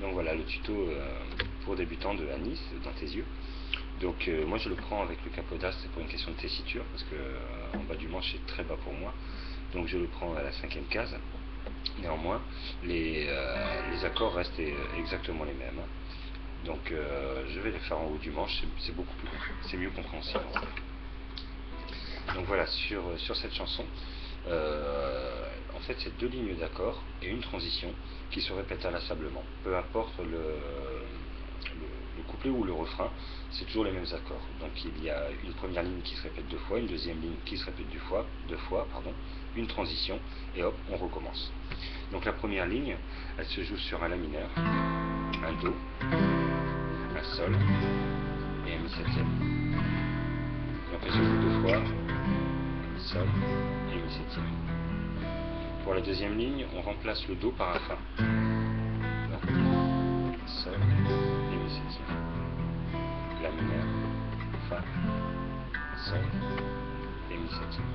Donc voilà le tuto pour débutants de Anis dans tes yeux. Donc moi je le prends avec le capodas, c'est pour une question de tessiture, parce que en bas du manche c'est très bas pour moi. Donc je le prends à la 5e case. Néanmoins, les accords restent exactement les mêmes. Donc je vais les faire en haut du manche, c'est mieux compréhensible en fait. Donc voilà, sur cette chanson, en fait c'est 2 lignes d'accords et une transition qui se répètent inlassablement. Peu importe le couplet ou le refrain, c'est toujours les mêmes accords. Donc il y a une première ligne qui se répète 2 fois, une deuxième ligne qui se répète 2 fois, une transition, et hop, on recommence. Donc la première ligne, elle se joue sur un La mineur, un Do, un Sol et un Mi septième. Donc elle se joue 2 fois, Sol et Mi septième. Pour la deuxième ligne, on remplace le Do par un Fa. Donc Sol et Mi septième. La mineur, Fa, Sol et Mi septième.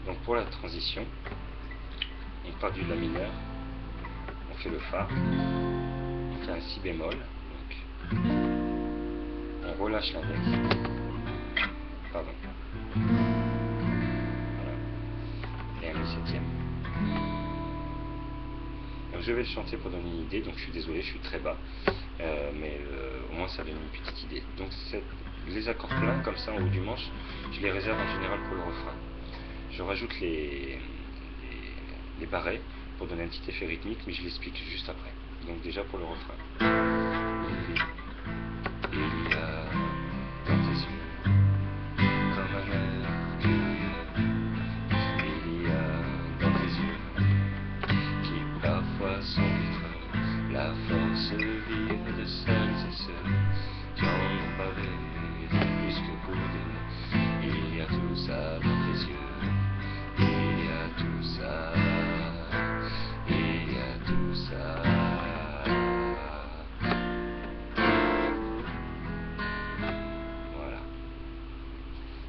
Donc pour la transition, on part du La mineur, on fait le Fa, on fait un Si bémol, donc on relâche l'index, pardon, voilà, et un Mi septième. Donc je vais le chanter pour donner une idée, donc je suis désolé, je suis très bas, mais au moins ça donne une petite idée. Donc les accords pleins comme ça en haut du manche, je les réserve en général pour le refrain. Je rajoute les barrets pour donner un petit effet rythmique, mais je l'explique juste après. Donc déjà pour le refrain. Il y a dans tes yeux comme un air curieux. Il y a dans tes yeux qui parfois sont vitreux la force vive de celles et ceux qui en ont pavé plus que pour deux. Il y a tout ça dans tes yeux. Il y a tout ça. Il y a tout ça. Voilà.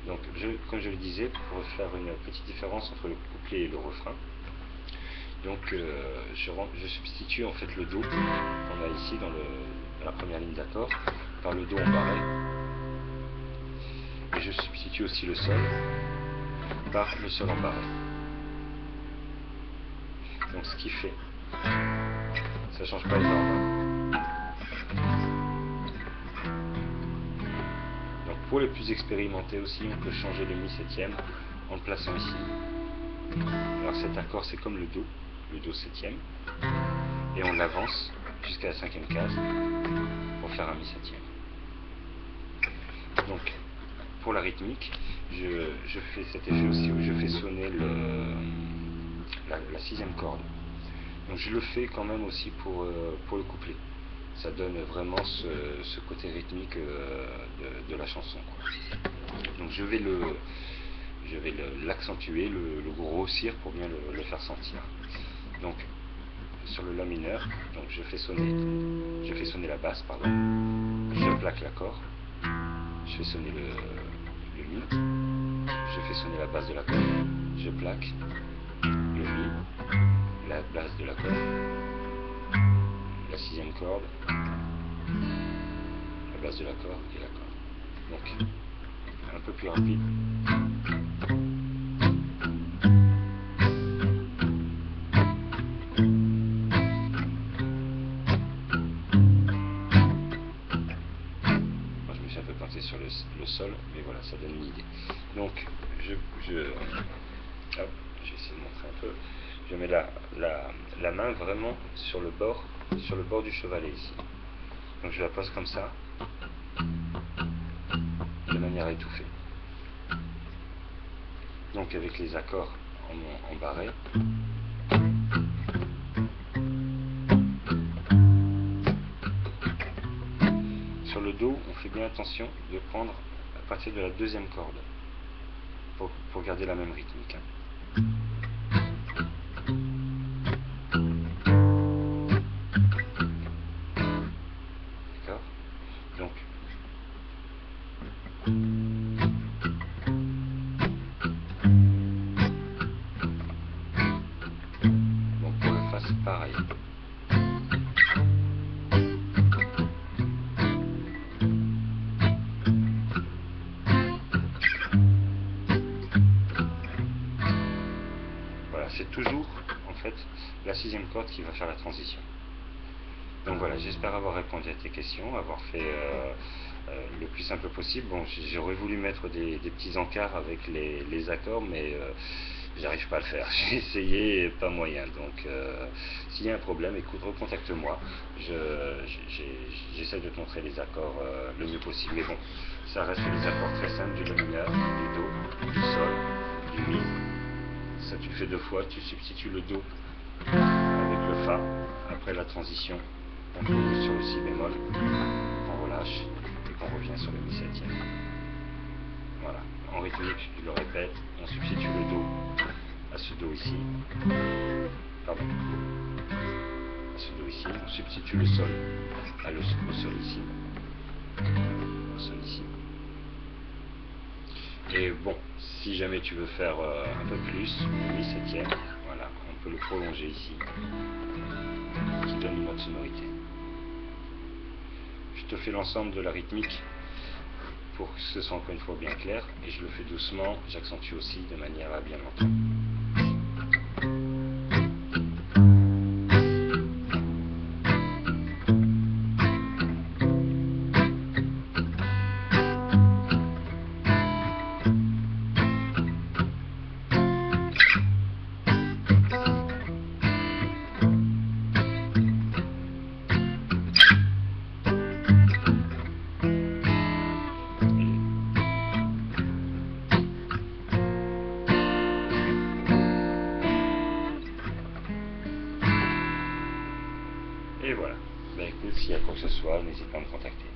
Donc, comme je le disais, pour faire une petite différence entre le couplet et le refrain, donc je substitue en fait le Do qu'on a ici dans la première ligne d'accord par le Do en barré, et je substitue aussi le Sol par le Sol en barré. Donc ce qui fait, ça change pas énormément. Donc pour les plus expérimentés aussi, on peut changer le Mi septième en le plaçant ici. Alors cet accord c'est comme le Do septième, et on l'avance jusqu'à la 5e case pour faire un Mi septième. Donc pour la rythmique, je fais cet effet aussi où je fais sonner la 6e corde. Donc je le fais quand même aussi pour le couplet. Ça donne vraiment ce côté rythmique de la chanson, quoi. Donc je vais l'accentuer, le grossir pour bien le faire sentir. Donc sur le La mineur, donc je fais sonner la basse, pardon. Je plaque l'accord. Je fais sonner le Mi. Je fais sonner la basse de l'accord. Je plaque le Mi, la basse de l'accord, la 6e corde, la basse de l'accord et l'accord. Donc un peu plus rapide. Moi je me suis un peu planté sur le Sol, mais voilà, ça donne une idée. Donc hop, je vais essayer de montrer un peu. Je mets la main vraiment sur le bord du chevalet ici. Donc je la pose comme ça, de manière étouffée. Donc avec les accords en barré. Sur le Do, on fait bien attention de prendre à partir de la 2e corde pour garder la même rythmique. D'accord? Donc pour le fasse pareil. Voilà, c'est toujours en fait la 6e corde qui va faire la transition. Donc voilà, j'espère avoir répondu à tes questions, avoir fait le plus simple possible. Bon, j'aurais voulu mettre des petits encarts avec les accords, mais j'arrive pas à le faire. J'ai essayé, pas moyen. Donc s'il y a un problème, écoute, recontacte-moi. J'essaie de te montrer les accords le mieux possible. Mais bon, ça reste des accords très simples, du la mineur, du do, du sol, du mi. Ça tu le fais 2 fois, tu substitues le do avec le fa après la transition. On trouve sur le si bémol, on relâche et qu'on revient sur le mi septième. Voilà. En rythmique, je le répète, on substitue le do à ce do ici. Pardon. À ce do ici. On substitue le sol au sol ici. Au sol ici. Et bon, si jamais tu veux faire un peu plus, le mi septième, voilà, on peut le prolonger ici, qui donne une autre sonorité. Je te fais l'ensemble de la rythmique pour que ce soit encore une fois bien clair, et je le fais doucement, j'accentue aussi de manière à bien l'entendre. Et voilà. Ben écoute, s'il y a quoi que ce soit, n'hésite pas à me contacter.